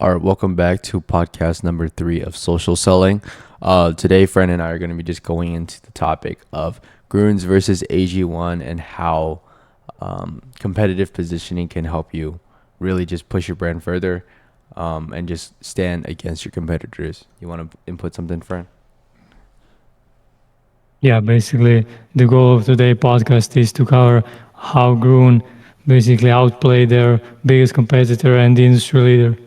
All right, welcome back to podcast number 3 of social selling. Today, Fran and I are going to be just going into the topic of Grüns versus AG1 and how competitive positioning can help you really just push your brand further and just stand against your competitors. You want to input something, Fran? Yeah, basically, the goal of today's podcast is to cover how Grun basically outplayed their biggest competitor and the industry leader.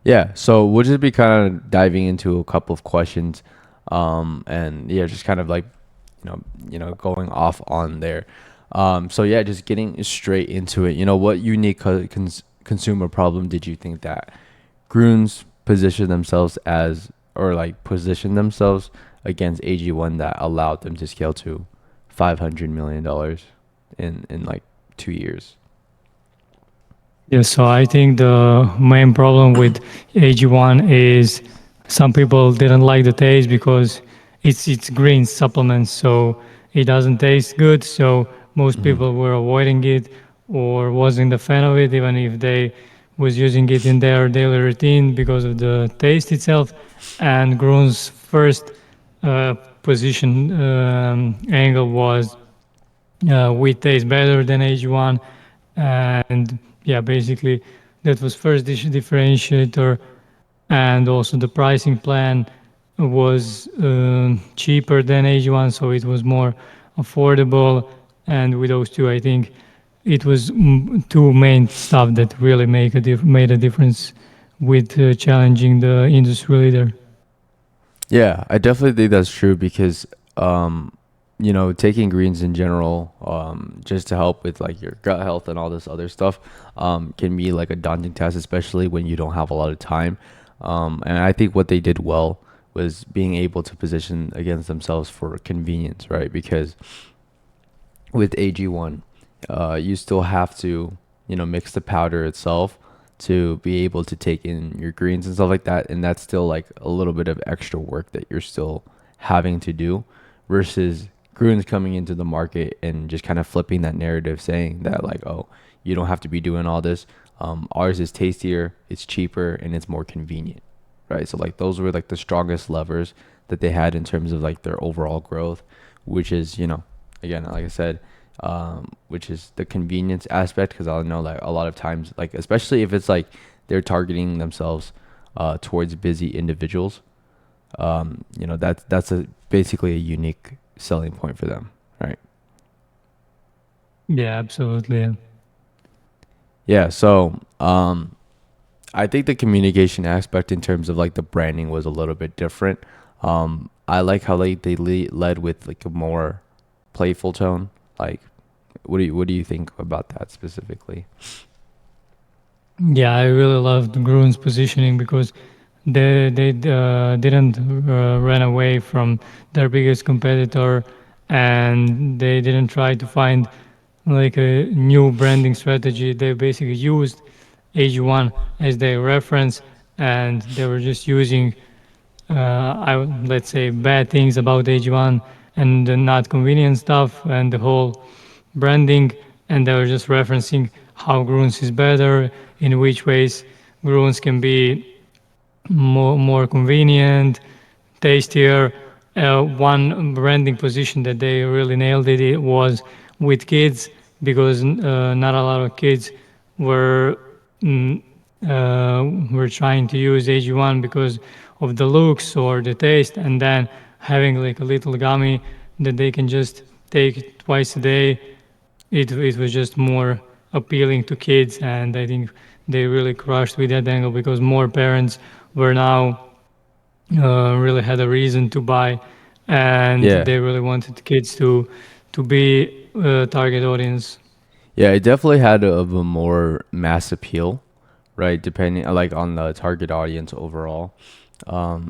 Yeah, so we'll just be kind of diving into a couple of questions, and yeah, just kind of like, going off on there. So yeah, just getting straight into it. What unique consumer problem did you think that Grüns positioned themselves as, or like positioned themselves against AG1 that allowed them to scale to $500 million in like 2 years? Yeah, so I think the main problem with AG1 is some people didn't like the taste because it's green supplements, so it doesn't taste good. So most Mm-hmm. people were avoiding it or wasn't a fan of it, even if they was using it in their daily routine because of the taste itself. And Grun's first uh, position angle was we taste better than AG1, and yeah, basically that was first differentiator, and also the pricing plan was cheaper than AG1, so it was more affordable. And with those two, I think it was two main stuff that really made a difference with challenging the industry leader. Yeah, I definitely think that's true because, taking greens in general, just to help with like your gut health and all this other stuff, can be like a daunting task, especially when you don't have a lot of time. And I think what they did well was being able to position against themselves for convenience, right? Because with AG1, you still have to, mix the powder itself to be able to take in your greens and stuff like that. And that's still like a little bit of extra work that you're still having to do versus Grüns coming into the market and just kind of flipping that narrative saying that like, oh, you don't have to be doing all this. Ours is tastier, it's cheaper, and it's more convenient, right? So like those were like the strongest levers that they had in terms of like their overall growth, which is, again, like I said, which is the convenience aspect. Because I know like a lot of times, like especially if it's like they're targeting themselves towards busy individuals, that's basically a unique selling point for them, right? Yeah, absolutely. Yeah. Yeah. So I think the communication aspect in terms of like the branding was a little bit different. I like how like they led with like a more playful tone. Like, what do you think about that specifically? Yeah, I really loved Grun's positioning because they didn't run away from their biggest competitor, and they didn't try to find like a new branding strategy. They basically used AG1 as their reference, and they were just using let's say bad things about AG1 and the not convenient stuff and the whole branding, and they were just referencing how Gruns is better, in which ways Gruns can be more convenient, tastier. One branding position that they really nailed it was with kids, because not a lot of kids were mm, were trying to use AG1 because of the looks or the taste, and then having like a little gummy that they can just take twice a day, it was just more appealing to kids. And I think they really crushed with that angle because more parents were now really had a reason to buy, and Yeah. they really wanted the kids to be target audience. Yeah, it definitely had of a more mass appeal, right? Depending like on the target audience overall.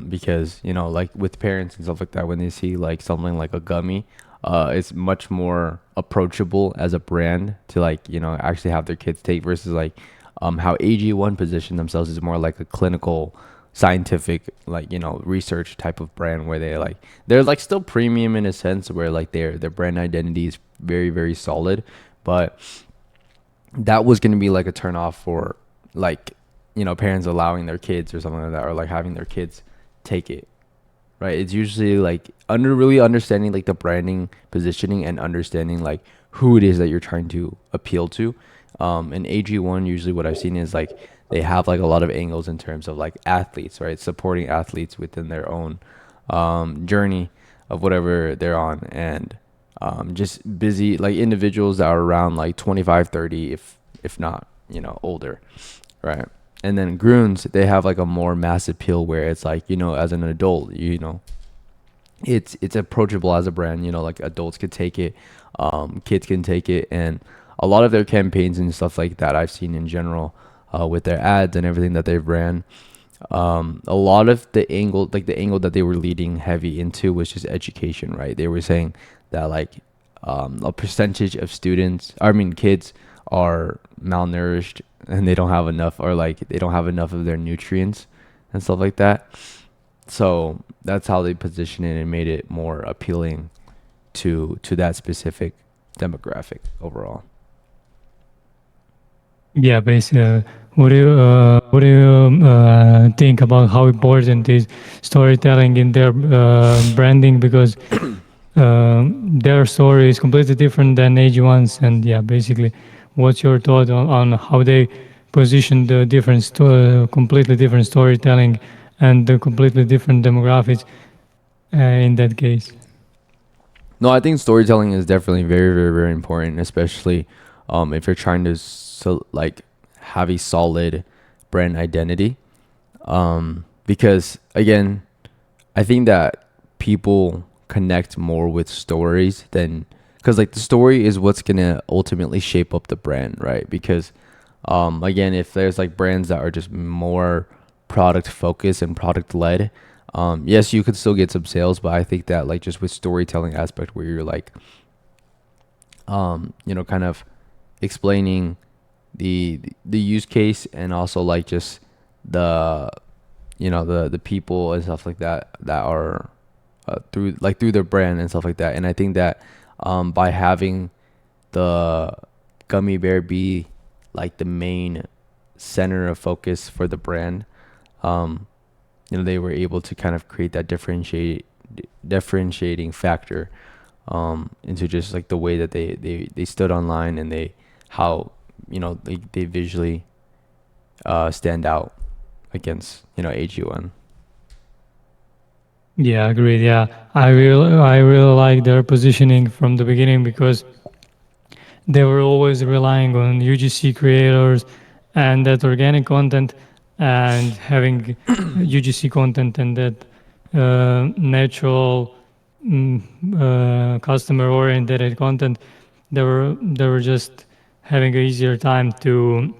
Because, like with parents and stuff like that, when they see like something like a gummy, it's much more approachable as a brand to like, actually have their kids take versus like how AG1 position themselves is more like a clinical scientific like research type of brand where they're like still premium in a sense where like their brand identity is very very solid, but that was going to be like a turn off for like parents allowing their kids or something like that, or like having their kids take it, right? It's usually like under really understanding like the branding, positioning, and understanding like who it is that you're trying to appeal to. And AG1, usually what I've seen is like they have like a lot of angles in terms of like athletes, right? Supporting athletes within their own journey of whatever they're on, and just busy like individuals that are around like 25, 30, if not, older, right? And then Grüns, they have like a more mass appeal where it's like, as an adult, it's approachable as a brand, like adults could take it, kids can take it, and a lot of their campaigns and stuff like that I've seen in general, with their ads and everything that they've ran, a lot of the angle that they were leading heavy into was just education, right? They were saying that like a percentage of kids are malnourished and they don't have enough, or like they don't have enough of their nutrients and stuff like that. So that's how they positioned it and made it more appealing to that specific demographic overall. Yeah, basically, what do you think about how important is storytelling in their branding? Because their story is completely different than AG1's, and yeah, basically, what's your thought on how they position the completely different storytelling and the completely different demographics in that case? No, I think storytelling is definitely very, very, very important, especially if you're trying to like have a solid brand identity. Because again, I think that people connect more with stories than, because like the story is what's gonna ultimately shape up the brand, right? Because again, if there's like brands that are just more product focused and product led, yes, you could still get some sales, but I think that like just with storytelling aspect where you're like kind of explaining the use case, and also like just the the people and stuff like that are through their brand and stuff like that. And I think that by having the gummy bear be like the main center of focus for the brand, um, they were able to kind of create that differentiating factor into just like the way that they stood online, and how they visually stand out against AG1. Yeah, agreed. Yeah, I really like their positioning from the beginning because they were always relying on UGC creators and that organic content, and having UGC content and that natural customer oriented content. They were just having an easier time to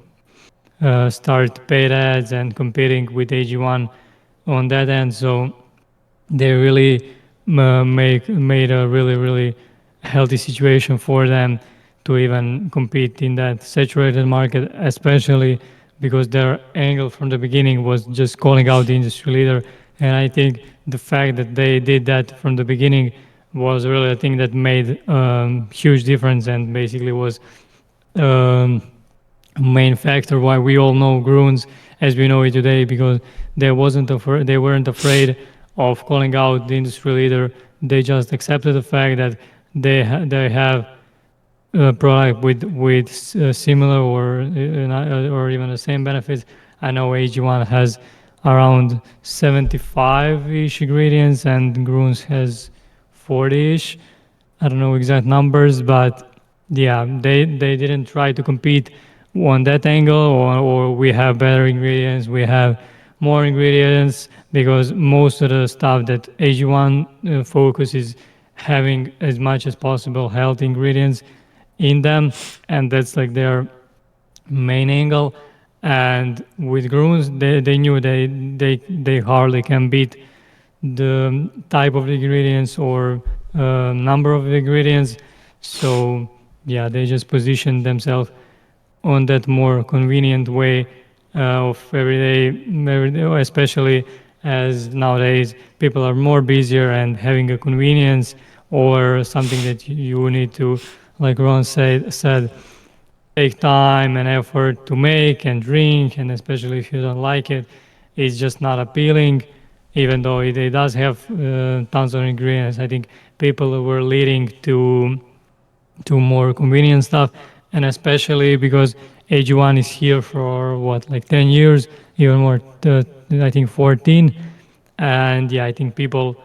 start paid ads and competing with AG1 on that end. So they really made a really healthy situation for them to even compete in that saturated market, especially because their angle from the beginning was just calling out the industry leader. And I think the fact that they did that from the beginning was really a thing that made huge difference, and basically was um, main factor why we all know Gruns as we know it today, because they weren't afraid of calling out the industry leader. They just accepted the fact that they have a product with similar or even the same benefits. I know AG1 has around 75-ish ingredients and Gruns has 40-ish. I don't know exact numbers, but yeah, they didn't try to compete on that angle, or we have better ingredients, we have more ingredients, because most of the stuff that AG1 focuses having as much as possible healthy ingredients in them, and that's like their main angle. And with Grüns, they knew they hardly can beat the type of ingredients or number of ingredients. So yeah, they just positioned themselves on that more convenient way of everyday, especially as nowadays people are more busier, and having a convenience or something that you need to, like Ron said, take time and effort to make and drink, and especially if you don't like it, it's just not appealing. Even though it does have tons of ingredients, I think people were leading to more convenient stuff, and especially because AG1 is here for what, like 10 years, even more, I think 14. And yeah, I think people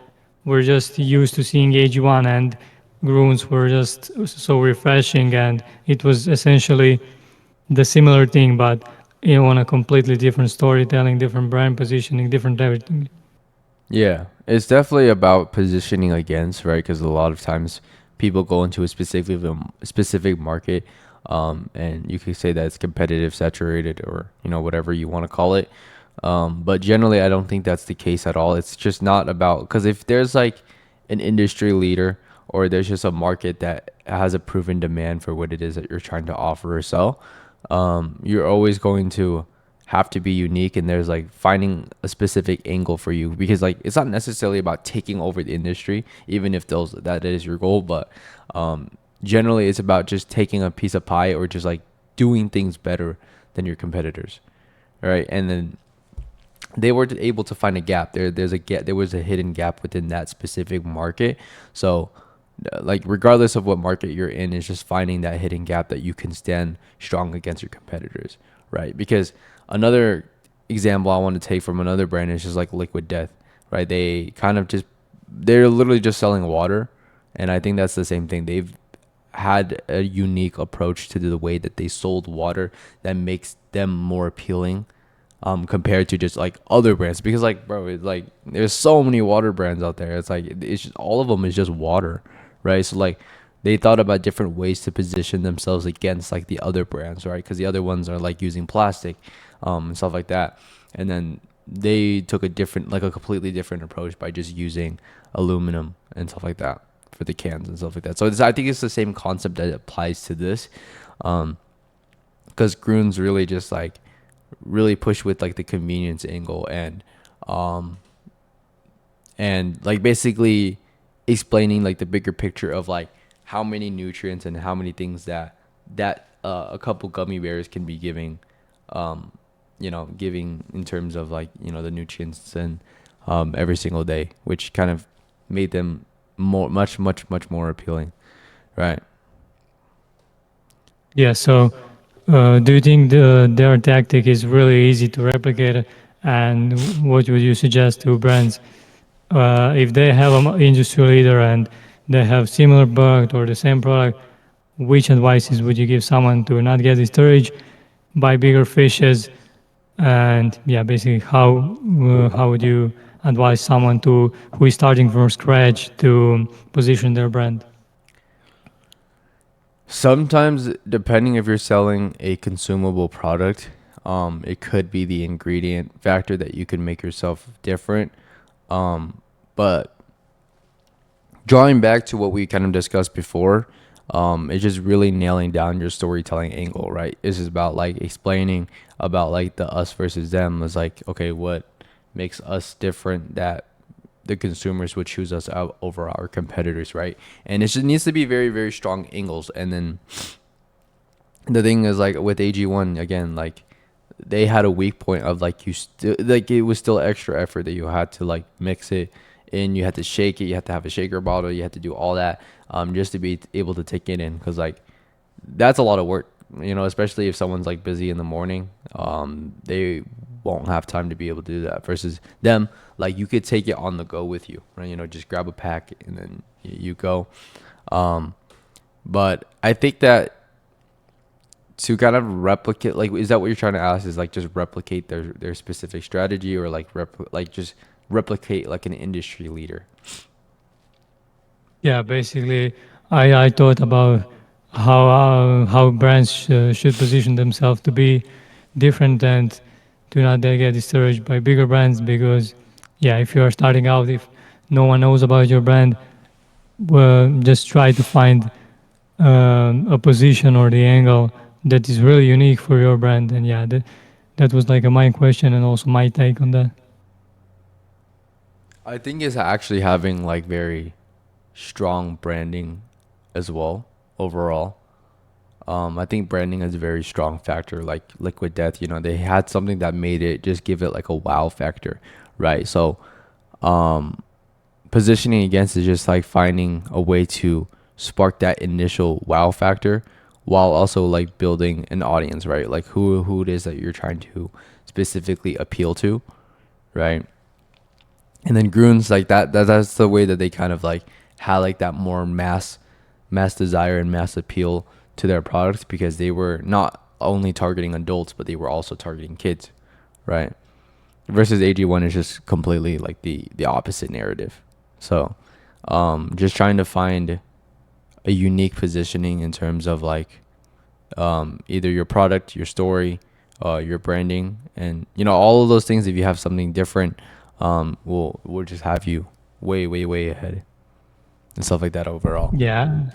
were just used to seeing AG1, and Grüns were just so refreshing, and it was essentially the similar thing, but on a completely different storytelling, different brand positioning, different everything. Yeah, it's definitely about positioning against, right? Because a lot of times people go into a specific market, and you could say that it's competitive, saturated, or whatever you want to call it. But generally, I don't think that's the case at all. It's just not about, because if there's like an industry leader, or there's just a market that has a proven demand for what it is that you're trying to offer or sell, you're always going to have to be unique, and there's like finding a specific angle for you, because like it's not necessarily about taking over the industry, even if that is your goal, but generally it's about just taking a piece of pie, or just like doing things better than your competitors, right? And then they were able to find a gap there's a gap, there was a hidden gap within that specific market. So like regardless of what market you're in, is just finding that hidden gap that you can stand strong against your competitors, right? Because another example I want to take from another brand is just like Liquid Death, right? They're literally just selling water, and I think that's the same thing. They've had a unique approach to the way that they sold water that makes them more appealing, compared to just like other brands, because like bro, it's like there's so many water brands out there. It's like it's just, all of them is just water, right? So like they thought about different ways to position themselves against like the other brands, right? Because the other ones are like using plastic, and stuff like that, and then they took a completely different approach by just using aluminum and stuff like that for the cans and stuff like that. So I think it's the same concept that applies to this, because Grüns really just like really push with like the convenience angle, um and like basically explaining like the bigger picture of like how many nutrients and how many things that a couple gummy bears can be giving, giving in terms of like the nutrients, and every single day, which kind of made them much more appealing, right? Yeah, so do you think their tactic is really easy to replicate? And what would you suggest to brands if they have an industry leader and they have similar product or the same product? Which advices would you give someone to not get discouraged, buy bigger fishes, and yeah, basically how would you advise someone to who is starting from scratch to position their brand? Sometimes, depending if you're selling a consumable product, it could be the ingredient factor that you can make yourself different. But drawing back to what we kind of discussed before, it's just really nailing down your storytelling angle, right? This is about like explaining about like the us versus them. It's like, okay, what makes us different that the consumers would choose us out over our competitors, right? And it just needs to be very, very strong angles. And then the thing is, like with AG1 again, like they had a weak point of like you still like it was still extra effort that you had to like mix it in, you had to shake it, you had to have a shaker bottle, you had to do all that, just to be able to take it in, because like that's a lot of work, especially if someone's like busy in the morning. They won't have time to be able to do that, versus them, like you could take it on the go with you, right? Just grab a pack and then you go. But I think that to kind of replicate, like, is that what you're trying to ask, is like just replicate their specific strategy, or like just replicate like an industry leader? Yeah, basically, I thought about how brands should position themselves to be different and do not get discouraged by bigger brands, because yeah, if you are starting out, if no one knows about your brand, well, just try to find a position or the angle that is really unique for your brand. And yeah, that was like a my question and also my take on that. I think it's actually having like very strong branding as well overall. I think branding is a very strong factor. Like Liquid Death, you know, they had something that made it just give it like a wow factor, right? So positioning against is just like finding a way to spark that initial wow factor while also like building an audience, right? Like who it is that you're trying to specifically appeal to, right? And then Grüns like that's the way that they kind of like had like that more mass desire and mass appeal to their products because they were not only targeting adults but they were also targeting kids, right? Versus AG1 is just completely like the opposite narrative. So just trying to find a unique positioning in terms of like either your product, your story, your branding, and you know all of those things. If you have something different, will just have you way ahead and stuff like that overall. Yeah,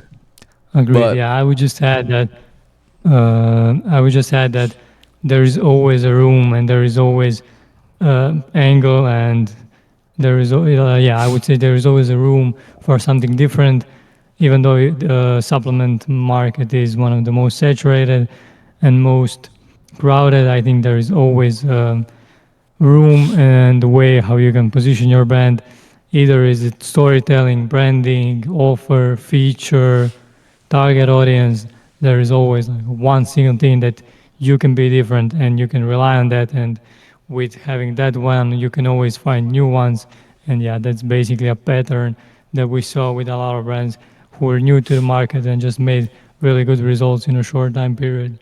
agreed. But Yeah, I would just add that there is always a room and there is always angle and there is yeah, I would say there is always a room for something different, even though the supplement market is one of the most saturated and most crowded. I think there is always room and the way how you can position your brand. Either is it storytelling, branding, offer, feature, target audience. There is always like one single thing that you can be different and you can rely on that. And with having that one, you can always find new ones. And yeah, that's basically a pattern that we saw with a lot of brands who were new to the market and just made really good results in a short time period.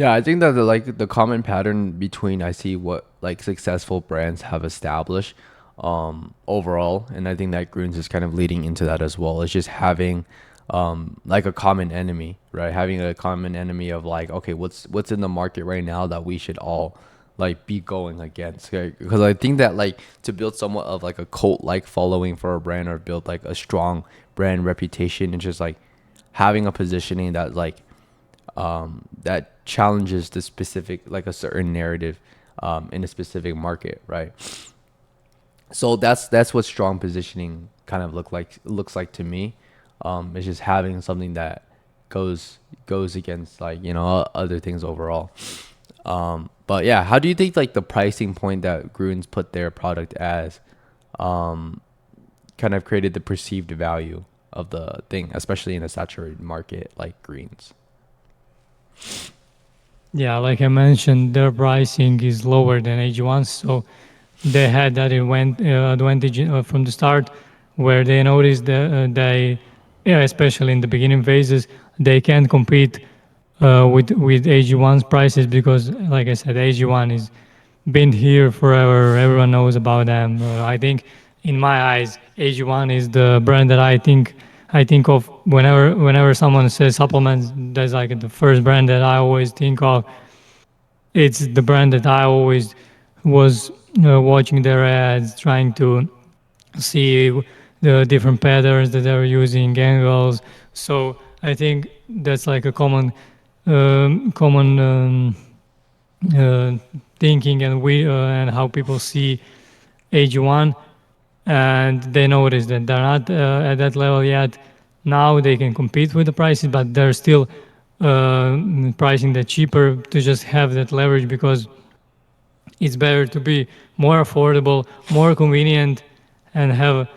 yeah, I think that the common pattern between I see what like successful brands have established overall, and I think that Gruns is kind of leading into that as well. It's just having like a common enemy, right? Having a common enemy of like, okay, what's in the market right now that we should all like be going against, right? Because I think that like to build somewhat of like a cult like following for a brand or build like a strong brand reputation and just like having a positioning that like that challenges the specific like a certain narrative in a specific market, right? So that's what strong positioning kind of looks like to me. It's just having something that goes against like you know other things overall. But yeah, how do you think like the pricing point that Grüns put their product as kind of created the perceived value of the thing, especially in a saturated market like greens? Yeah, like I mentioned, their pricing is lower than AG1, so they had that advantage from the start, where they noticed that yeah, especially in the beginning phases, they can't compete with AG1's prices because, like I said, AG1 is been here forever. Everyone knows about them. I think, in my eyes, AG1 is the brand that I think of whenever someone says supplements. That's like the first brand that I always think of. It's the brand that I always was watching their ads, trying to see the different patterns that they're using, angles. So I think that's like a common uh, thinking and we and how people see AG1, and they notice that they're not at that level yet. Now they can compete with the prices, but they're still pricing that cheaper to just have that leverage because it's better to be more affordable, more convenient, and have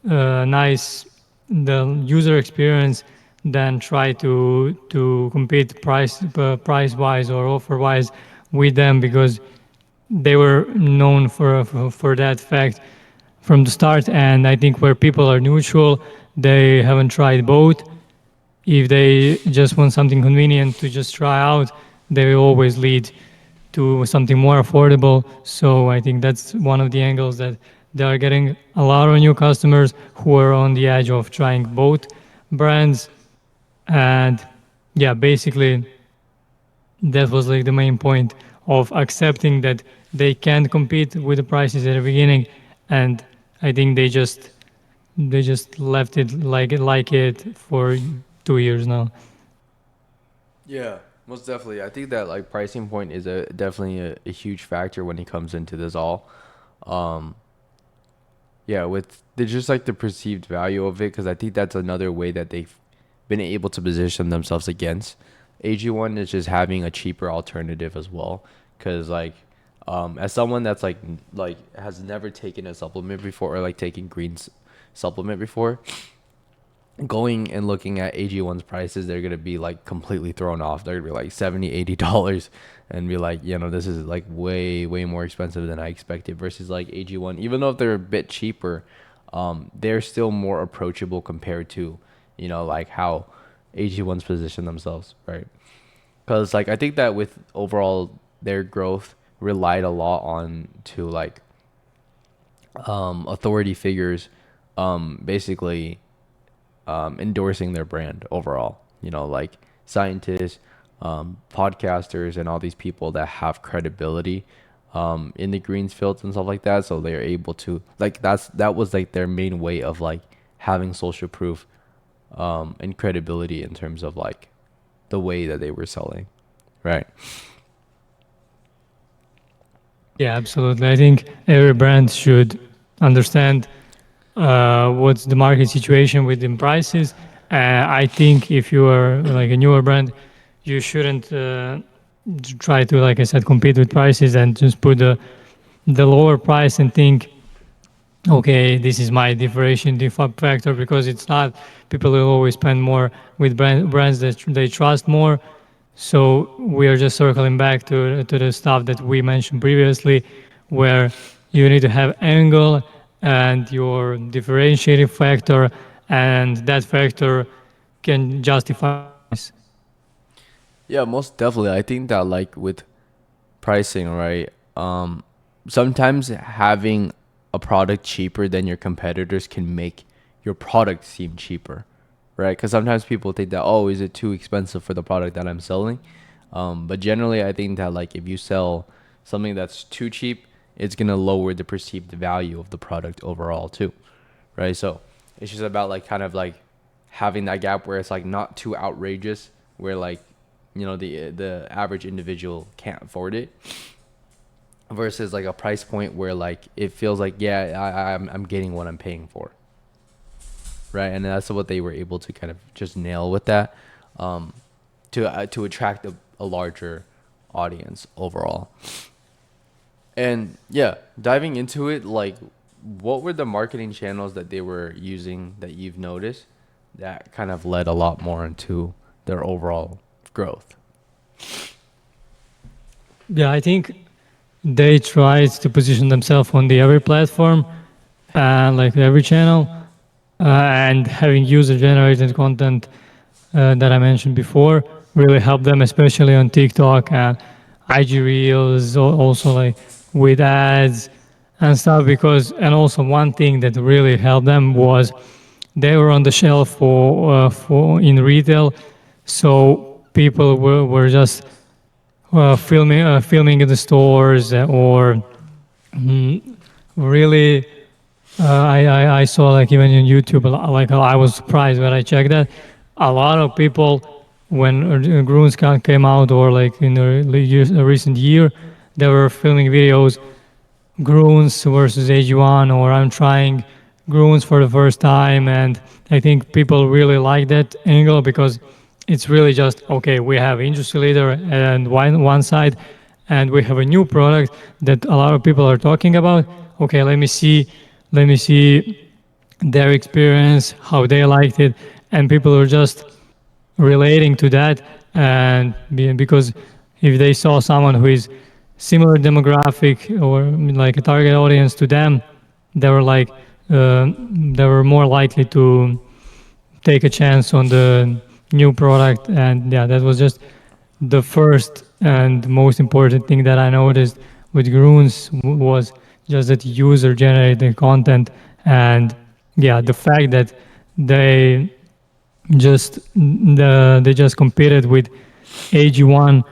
a nice the user experience than try to compete price wise or offer wise with them because they were known for that fact from the start. And I think where people are neutral, they haven't tried both. If they just want something convenient to just try out, they will always lead to something more affordable. So I think that's one of the angles that they are getting a lot of new customers who are on the edge of trying both brands. And yeah, basically that was like the main point of accepting that they can't compete with the prices at the beginning. And I think they just left it like it for 2 years now. Yeah, most definitely. I think that like pricing point is a definitely a huge factor when it comes into this all. Um, yeah, with the just like the perceived value of it, because I think that's another way that they've been able to position themselves against. AG1 is just having a cheaper alternative as well. Because like, as someone that's like has never taken a supplement before or like taking greens supplement before, going and looking at AG1's prices, they're gonna be like completely thrown off. They're gonna be like 70, $80 and be like, this is like way more expensive than I expected versus like AG1. Even though if they're a bit cheaper, they're still more approachable compared to, like how AG1's position themselves, right? Because like I think that with overall their growth relied a lot on to like authority figures basically endorsing their brand overall. Like scientists, podcasters, and all these people that have credibility in the greens fields and stuff like that. So they're able to like that was like their main way of like having social proof and credibility in terms of like the way that they were selling, right? Yeah, absolutely. I think every brand should understand what's the market situation within prices. I think if you are like a newer brand, you shouldn't try to, like I said, compete with prices and just put the lower price and think, okay, this is my differentiation factor, because it's not. People will always spend more with brands that they trust more. So we are just circling back to the stuff that we mentioned previously, where you need to have angle and your differentiating factor, and that factor can justify the price. Yeah, most definitely. I think that like with pricing, right? Sometimes having a product cheaper than your competitors can make your product seem cheaper, right? Because sometimes people think that, oh, is it too expensive for the product that I'm selling? But generally, I think that like if you sell something that's too cheap, it's gonna lower the perceived value of the product overall too, right? So it's just about like kind of like having that gap where it's like not too outrageous, where like the average individual can't afford it, versus like a price point where like it feels like, yeah, I'm getting what I'm paying for, right? And that's what they were able to kind of just nail with that, to attract a larger audience overall. And yeah, diving into it, like what were the marketing channels that they were using that you've noticed that kind of led a lot more into their overall growth? Yeah, I think they tried to position themselves on the every platform, like every channel, and having user generated content that I mentioned before really helped them, especially on TikTok and IG Reels, also like with ads and stuff. Because, and also one thing that really helped them was they were on the shelf for in retail, so people were just filming in the stores, or really I saw, like, even on YouTube, like I was surprised when I checked that a lot of people, when Gruns came out, or like in the recent year, they were filming videos, Gruns versus AG1, or I'm trying Gruns for the first time. And I think people really like that angle, because it's really just, okay, we have industry leader and one side, and we have a new product that a lot of people are talking about. Okay, let me see their experience, how they liked it, and people are just relating to that. And because if they saw someone who is similar demographic, or like a target audience to them, they were like, they were more likely to take a chance on the new product. And yeah, that was just the first and most important thing that I noticed with Grüns, was just that user generated content. And yeah, the fact that they they just competed with AG1,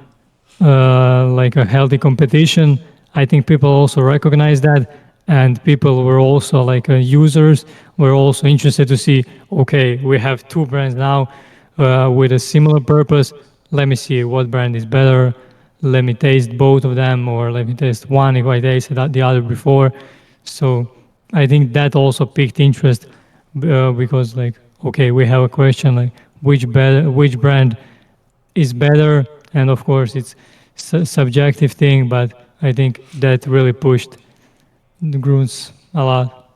like a healthy competition. I think people also recognize that, and people were also like, users were also interested to see, okay, we have two brands now with a similar purpose. Let me see what brand is better. Let me taste both of them, or let me taste one if I tasted the other before. So I think that also piqued interest, because, like, okay, we have a question like, which brand is better, and of course it's subjective thing, but I think that really pushed the Gruns a lot.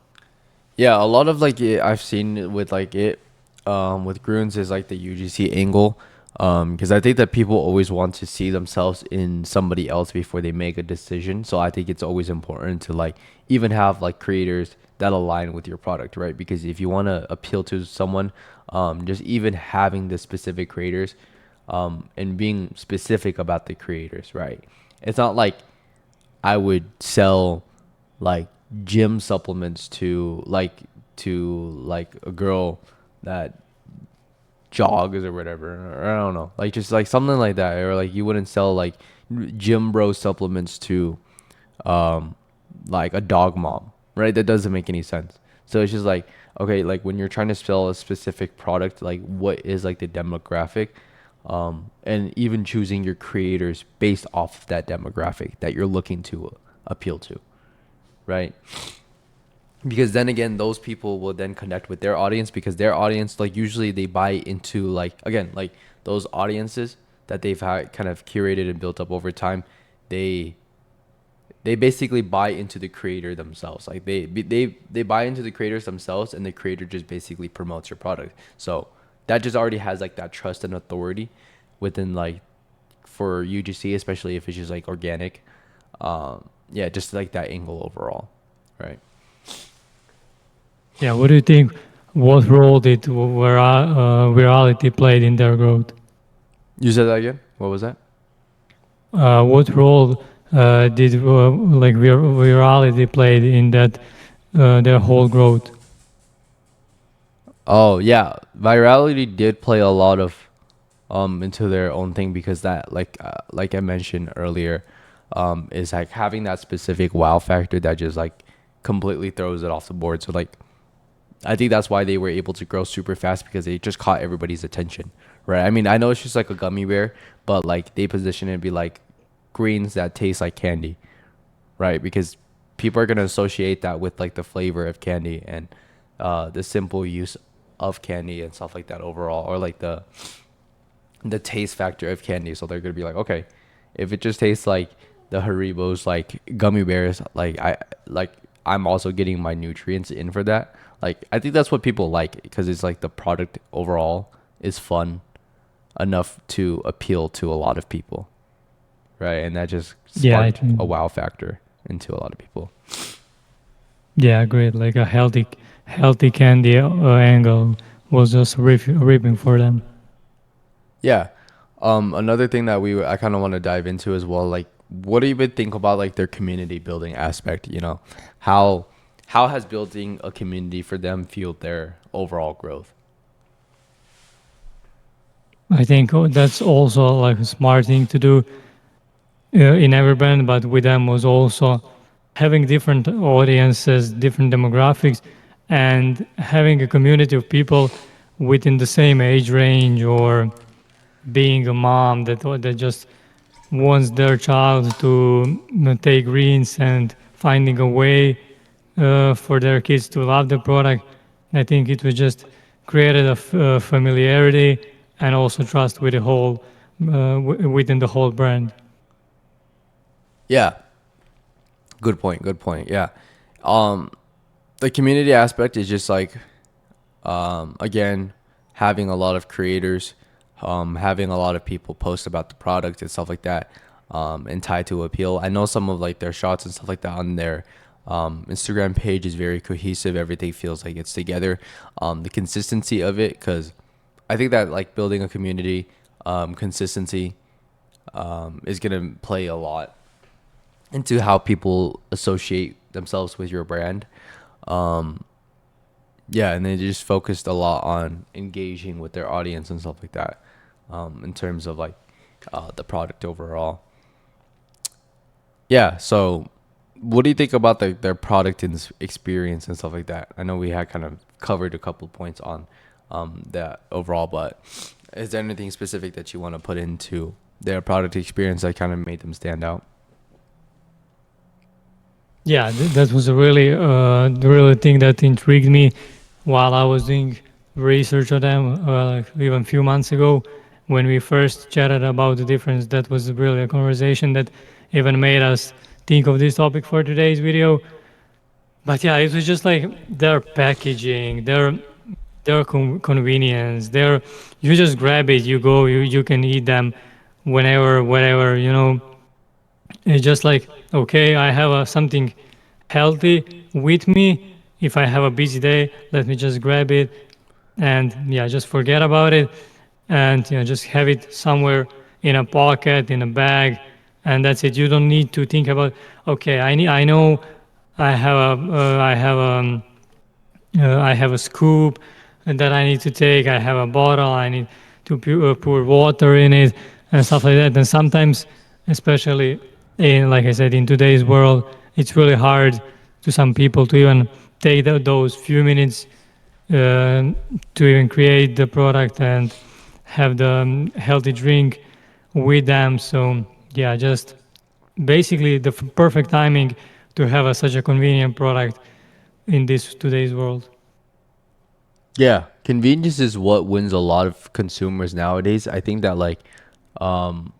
Yeah, a lot of like I've seen with like with Grüns is like the UGC angle, because I think that people always want to see themselves in somebody else before they make a decision. So I think it's always important to like even have like creators that align with your product, right? Because if you want to appeal to someone, just even having the specific creators, and being specific about the creators, right? It's not like I would sell like gym supplements to like a girl that jogs or whatever, or I don't know, like just like something like that, or like you wouldn't sell like gym bro supplements to um like a dog mom, right? That doesn't make any sense. So it's just like, okay, like when you're trying to sell a specific product, like what is like the demographic, and even choosing your creators based off of that demographic that you're looking to appeal to, right? Because then again, those people will then connect with their audience, because their audience, like usually they buy into, like again, like those audiences that they've had kind of curated and built up over time, they they basically buy into the creator themselves. Like they buy into the creators themselves, and the creator just basically promotes your product. So that just already has like that trust and authority within, like, for UGC, especially if it's just like organic. Yeah, just like that angle overall, right? Yeah, what do you think? What role did virality played in their growth? You said that again. What was that? What role did like virality played in that their whole growth? Oh yeah, virality did play a lot of into their own thing, because that, like I mentioned earlier, is like having that specific wow factor that just like completely throws it off the board. So like I think that's why they were able to grow super fast, because they just caught everybody's attention, right? I mean, I know it's just like a gummy bear, but like they position it to be like greens that taste like candy, right? Because people are gonna associate that with like the flavor of candy, and the simple use of candy and stuff like that overall, or like the taste factor of candy. So they're gonna be like, okay, if it just tastes like the Haribo's like gummy bears, like I'm also getting my nutrients in for that. Like I think that's what people like, because it's like the product overall is fun enough to appeal to a lot of people, right? And that just Yeah, I sparked think. a wow factor into a lot of people. Yeah, great. Like a healthy candy angle was just ripping for them. Yeah. Another thing that I kind of want to dive into as well, like what do you even think about like their community building aspect? You know, how how has building a community for them fueled their overall growth? I think that's also like a smart thing to do in every brand, but with them was also having different audiences, different demographics, and having a community of people within the same age range, or being a mom that just wants their child to take greens and finding a way for their kids to love the product. I think it was just created a familiarity and also trust with the whole within the whole brand. Yeah, good point. Good point. Yeah. Um, the community aspect is just like, again, having a lot of creators, having a lot of people post about the product and stuff like that, and tied to appeal. I know some of like their shots and stuff like that on their Instagram page is very cohesive. Everything feels like it's together. The consistency of it, because I think that like building a community, consistency, is gonna play a lot into how people associate themselves with your brand. Um, yeah, and they just focused a lot on engaging with their audience and stuff like that, in terms of like the product overall. Yeah, so what do you think about their product and experience and stuff like that? I know we had kind of covered a couple points on that overall, but is there anything specific that you want to put into their product experience that kind of made them stand out? Yeah, that was a really the really thing that intrigued me while I was doing research on them, like even a few months ago. when we first chatted about the difference. That was really a conversation that even made us think of this topic for today's video. But yeah, it was just like their packaging, their convenience, their you just grab it, you go, you can eat them whenever, whatever, you know. It's just like, okay, I have something healthy with me. If I have a busy day, let me just grab it and yeah, just forget about it and just have it somewhere in a pocket, in a bag, and that's it. You don't need to think about, okay, I know I have a scoop that I need to take. I have a bottle. I need to pour water in it and stuff like that. And sometimes, especially in, like I said, in today's world, it's really hard to some people to even take those few minutes uh, to even create the product and have the healthy drink with them. So yeah, just basically the perfect timing to have such a convenient product in this today's world. Yeah, convenience is what wins a lot of consumers nowadays. I think that like um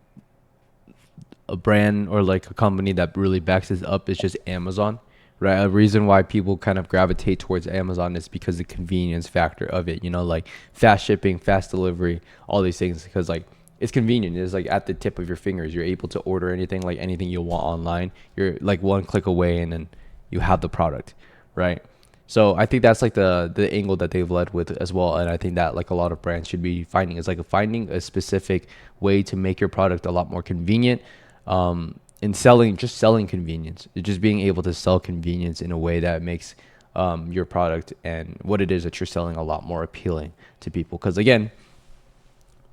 a brand or like a company that really backs this up is just Amazon, right? A reason why people kind of gravitate towards Amazon is because the convenience factor of it, you know, like fast shipping, fast delivery, all these things, because like it's convenient. It's like at the tip of your fingers. You're able to order anything, like anything you want online. You're like one click away and then you have the product, right? So I think that's like the angle that they've led with as well, and I think that like a lot of brands should be finding is like finding a specific way to make your product a lot more convenient, in selling convenience, just being able to sell convenience in a way that makes your product and what it is that you're selling a lot more appealing to people. Because again,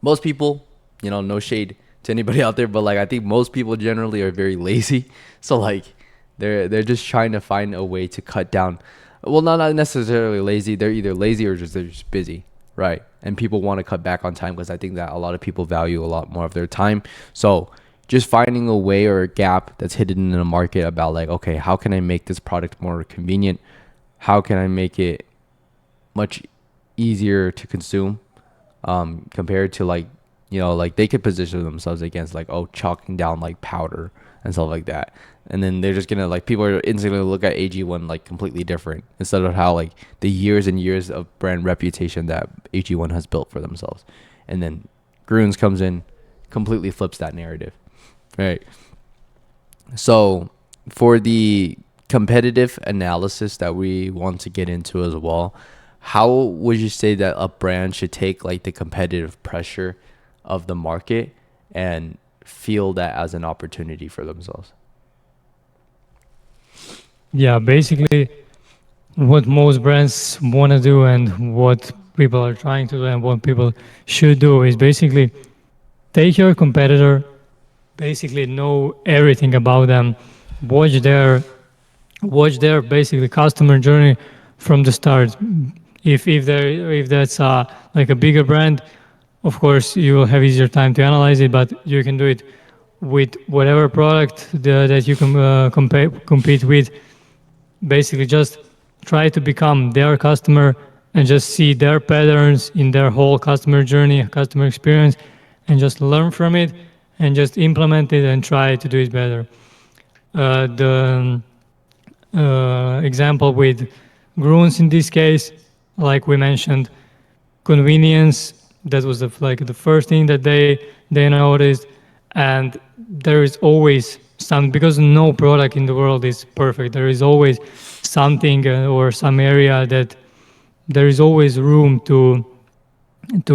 most people, you know, no shade to anybody out there, but like I think most people generally are very lazy. So like they're just trying to find a way to cut down. Well, not necessarily lazy. They're either lazy or just they're just busy, right? And people want to cut back on time because I think that a lot of people value a lot more of their time. So just finding a way or a gap that's hidden in the market about like, okay, how can I make this product more convenient? How can I make it much easier to consume, compared to like, you know, like they could position themselves against like, oh, chalking down like powder and stuff like that, and then they're just gonna like people are instantly look at AG1 like completely different instead of how like the years and years of brand reputation that AG1 has built for themselves, and then Grüns comes in, completely flips that narrative, right? So for the competitive analysis that we want to get into as well, how would you say that a brand should take like the competitive pressure of the market and feel that as an opportunity for themselves? Yeah, basically, what most brands want to do and what people are trying to do and what people should do is basically take your competitor, basically know everything about them, watch their watch their basically customer journey from the start. If that's like a bigger brand, of course you will have easier time to analyze it, but you can do it with whatever product that you can compete with. Basically just try to become their customer and just see their patterns in their whole customer journey, customer experience, and just learn from it and just implement it and try to do it better. The example with Grüns in this case, like we mentioned, convenience, that was like the first thing that they noticed, and there is always some, because no product in the world is perfect. There is always something or some area that there is always room to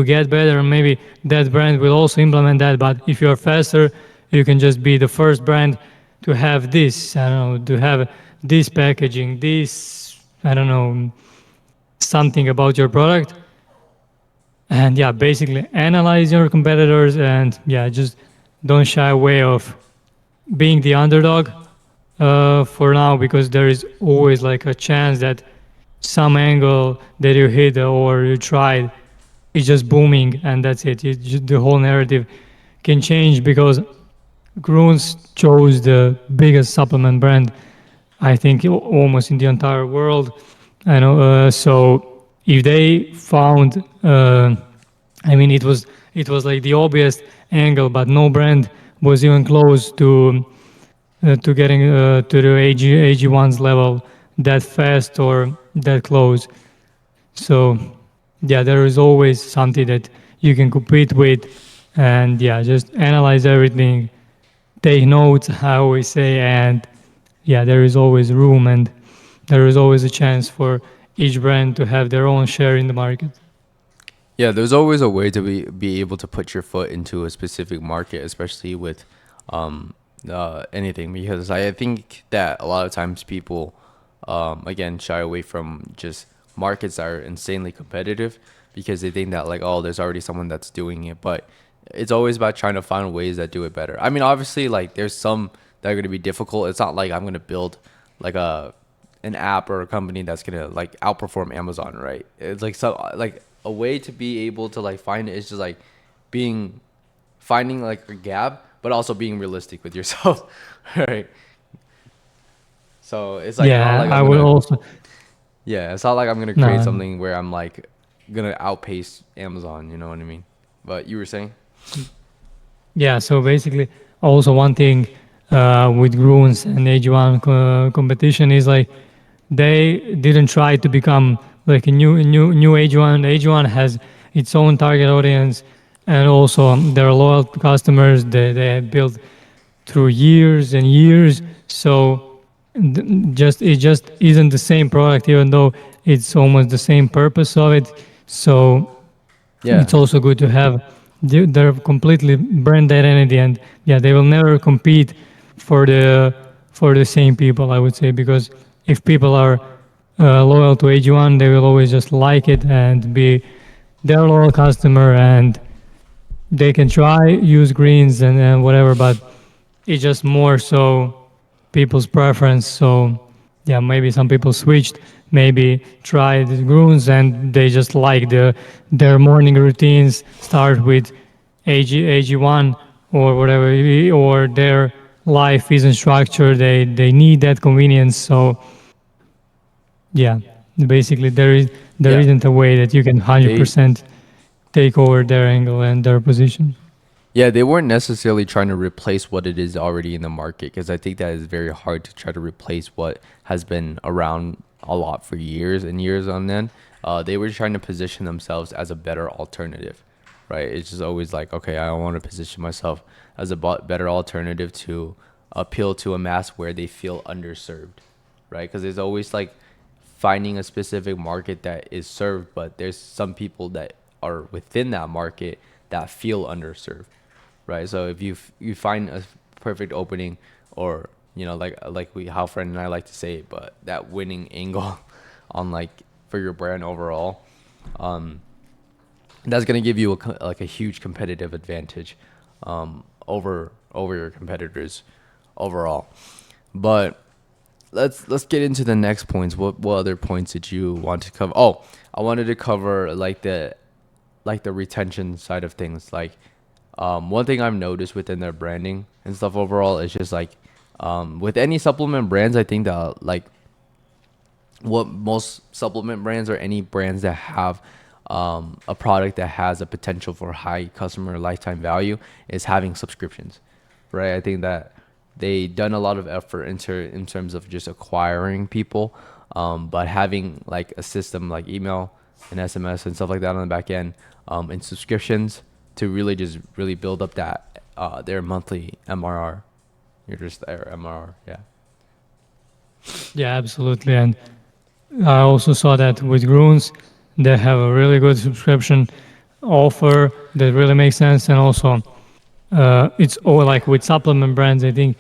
get better, and maybe that brand will also implement that. But if you're faster, you can just be the first brand to have this, I don't know, to have this packaging, this, I don't know, something about your product. And yeah, basically analyze your competitors and yeah, just don't shy away of being the underdog for now, because there is always like a chance that some angle that you hit or you tried is just booming and that's it. The whole narrative can change because Grüns chose the biggest supplement brand, I think, almost in the entire world. I know. So if they found, I mean, it was it was like the obvious angle, but no brand was even close to getting to the AG1's level that fast or that close. So yeah, there is always something that you can compete with, and yeah, just analyze everything, take notes, I always say, and yeah, there is always room and there is always a chance for each brand to have their own share in the market. Yeah, there's always a way to be able to put your foot into a specific market, especially with um, anything. Because I think that a lot of times people, again, shy away from just markets that are insanely competitive because they think that like, oh, there's already someone that's doing it. But it's always about trying to find ways that do it better. I mean, obviously, like there's some that are going to be difficult. It's not like I'm going to build like an app or a company that's gonna like outperform Amazon, right? It's like so like a way to be able to like find it is just like being finding like a gap, but also being realistic with yourself, right? So it's like not Yeah, like I I'm will gonna also. yeah, it's not like I'm gonna create No, something where I'm like gonna outpace Amazon, you know what I mean? But you were saying? yeah, so basically, also one thing with Grüns and AG1 competition is like they didn't try to become like a new AG1. AG1 has its own target audience, and also their loyal customers. They have built through years and years. So just it just isn't the same product, even though it's almost the same purpose of it. So Yeah. it's also good to have their completely brand identity, and yeah, they will never compete for the same people, I would say, because if people are loyal to AG1, they will always just like it and be their loyal customer, and they can try use greens and whatever, but it's just more so people's preference. So yeah, maybe some people switched, maybe tried the Gruns and they just like their morning routines start with AG1 or whatever, or their life isn't structured. They need that convenience. So yeah, basically there Yeah. isn't a way that you can They 100% take over their angle and their position. Yeah, they weren't necessarily trying to replace what it is already in the market because I think that is very hard to try to replace what has been around a lot for years and years on end. They were trying to position themselves as a better alternative, right? It's just always like, okay, I want to position myself as a better alternative to appeal to a mass where they feel underserved, right? Because there's always like finding a specific market that is served, but there's some people that are within that market that feel underserved, right? So if you find a perfect opening, or like we how Fran and I like to say it, but that winning angle on like for your brand overall, um, that's gonna give you like a huge competitive advantage, over your competitors overall. But let's get into the next points. What other points did you want to cover? Oh, I wanted to cover like the retention side of things. Like one thing I've noticed within their branding and stuff overall is just like with any supplement brands, I think that like what most supplement brands or any brands that have a product that has a potential for high customer lifetime value is having subscriptions, right? I think that they done a lot of effort in terms of just acquiring people, but having like a system like email and SMS and stuff like that on the back end, and subscriptions to really just really build up that their monthly MRR. You're just there MRR, yeah. Yeah, absolutely. And I also saw that with Gruns, they have a really good subscription offer that really makes sense. And also, it's all like with supplement brands, I think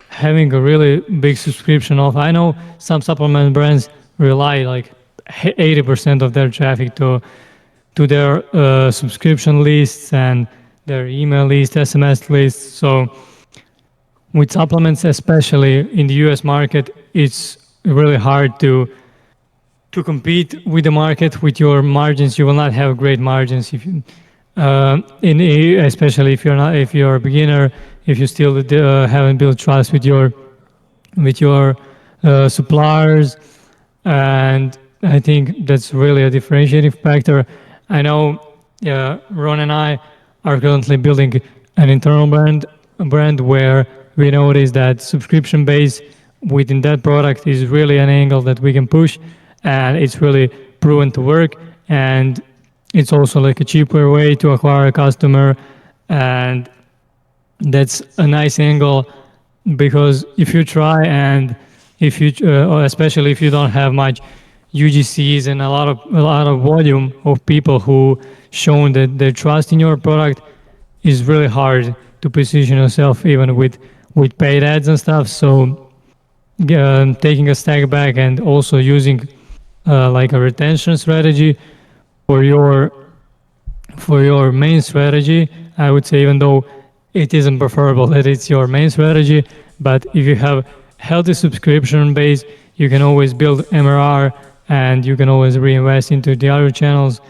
having a really big subscription offer. I know some supplement brands rely like 80% of their traffic to their subscription lists and their email list, SMS lists. So with supplements, especially in the US market, it's really hard to compete with the market with your margins. You will not have great margins if you, especially if you're a beginner, if you still haven't built trust with your suppliers, and I think that's really a differentiating factor. I know Ron and I are currently building an internal brand where we notice that subscription base within that product is really an angle that we can push, and it's really proven to work, and it's also like a cheaper way to acquire a customer, and that's a nice angle because if you try and if you especially if you don't have much UGCs and a lot of volume of people who shown that they trust in your product, is really hard to position yourself even with paid ads and stuff. So taking a step back and also using like a retention strategy for your main strategy, I would say, even though it isn't preferable that it's your main strategy, but if you have healthy subscription base, you can always build MRR and you can always reinvest into the other channels.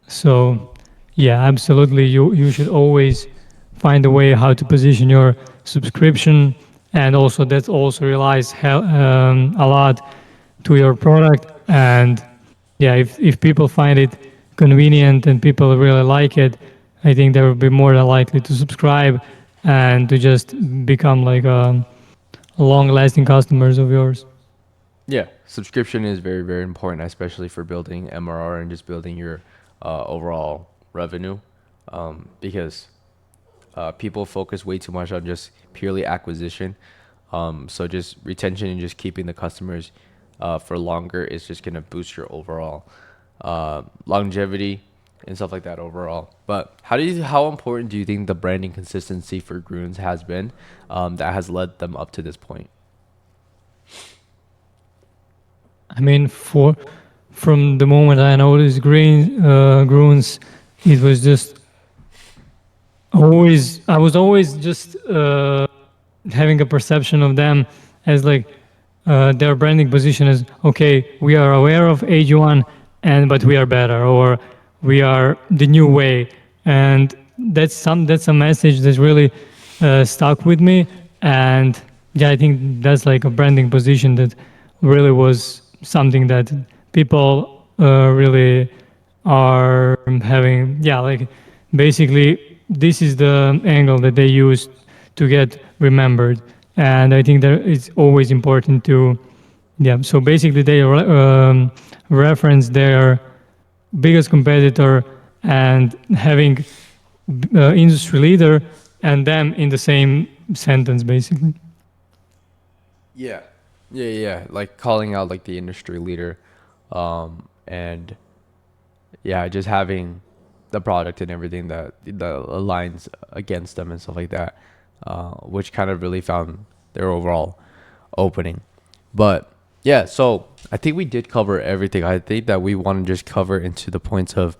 So yeah, absolutely, you should always find a way how to position your subscription, and also that also relies a lot to your product. And yeah, if people find it convenient and people really like it, I think they will be more than likely to subscribe and to just become like long-lasting customers of yours. Yeah, subscription is very, very important, especially for building MRR and just building your overall revenue, because people focus way too much on just purely acquisition. So just retention and just keeping the customers for longer is just gonna boost your overall longevity and stuff like that overall. But how important do you think the branding consistency for Grüns has been, that has led them up to this point? I mean, from the moment I noticed Gruns, it was just always I was always just having a perception of them as like their branding position is okay. We are aware of AG1, and but we are better, or we are the new way, and that's a message that's really stuck with me. And yeah, I think that's like a branding position that really was something that people really are having. Yeah, like basically this is the angle that they use to get remembered, and I think that it's always important to, yeah. So basically they reference their biggest competitor and having industry leader and them in the same sentence basically. Yeah. Yeah. Like calling out like the industry leader, and yeah, just having the product and everything that aligns against them and stuff like that, which kind of really found their overall opening. But yeah, so I think we did cover everything. I think that we want to just cover into the points of,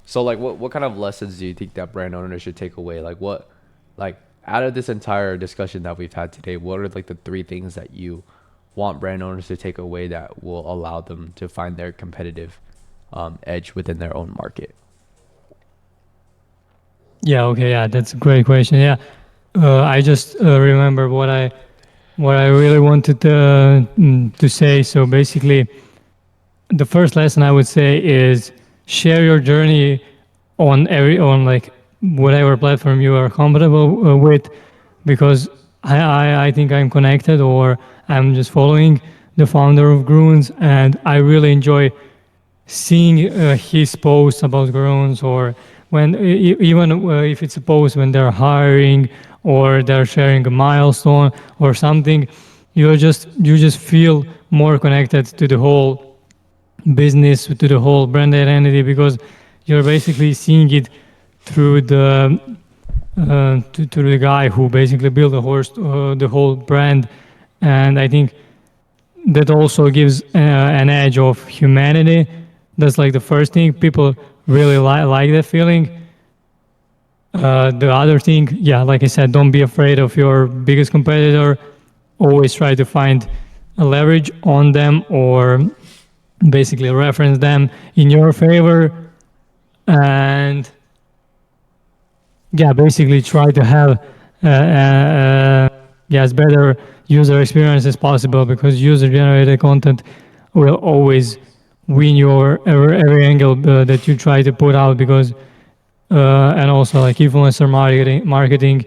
so like what kind of lessons do you think that brand owners should take away? Like what, like out of this entire discussion that we've had today, what are like the three things that you want brand owners to take away that will allow them to find their competitive edge within their own market? Yeah, okay, yeah, that's a great question. Yeah, I just remember what I really wanted to say. So basically, the first lesson I would say is share your journey on like whatever platform you are comfortable with, because I think I'm connected, or I'm just following the founder of Gruns, and I really enjoy seeing his posts about Gruns, or when even if it's a post when they're hiring or they're sharing a milestone or something, you just feel more connected to the whole business, to the whole brand identity, because you're basically seeing it through to the guy who basically built the whole brand. And I think that also gives an edge of humanity. That's like the first thing. People really like that feeling. The other thing, yeah, like I said, don't be afraid of your biggest competitor. Always try to find a leverage on them, or basically reference them in your favor. And yeah, basically try to have yeah, as better user experience as possible, because user generated content will always win your every angle that you try to put out, because and also like influencer marketing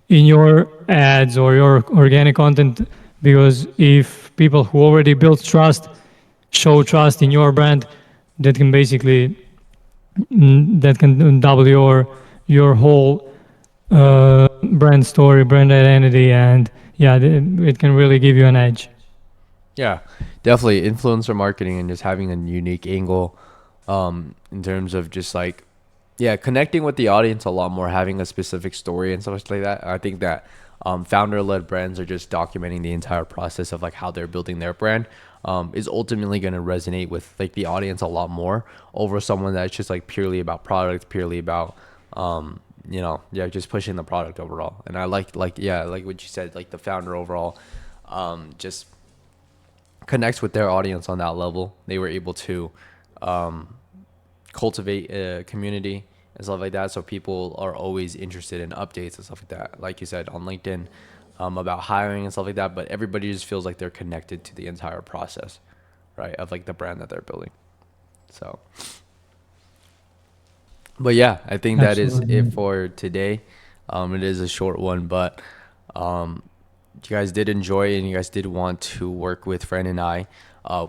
in your ads or your organic content, because if people who already built trust show trust in your brand, that can basically that can double your whole brand story, brand identity, and yeah, it can really give you an edge. Yeah, definitely influencer marketing and just having a unique angle in terms of just like, yeah, connecting with the audience a lot more, having a specific story and stuff like that. I think that founder-led brands are just documenting the entire process of like how they're building their brand, is ultimately going to resonate with like the audience a lot more over someone that's just like purely about product, purely about yeah, just pushing the product overall. And I like yeah, like what you said, like the founder overall just connects with their audience on that level. They were able to cultivate a community and stuff like that. So people are always interested in updates and stuff like that. Like you said on LinkedIn, about hiring and stuff like that. But everybody just feels like they're connected to the entire process, right? Of like the brand that they're building. So, but yeah, I think that is it Absolutely. for today. It is a short one, but you guys did enjoy and you guys did want to work with Fran and I,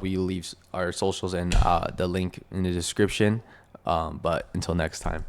we leave our socials and the link in the description. But until next time.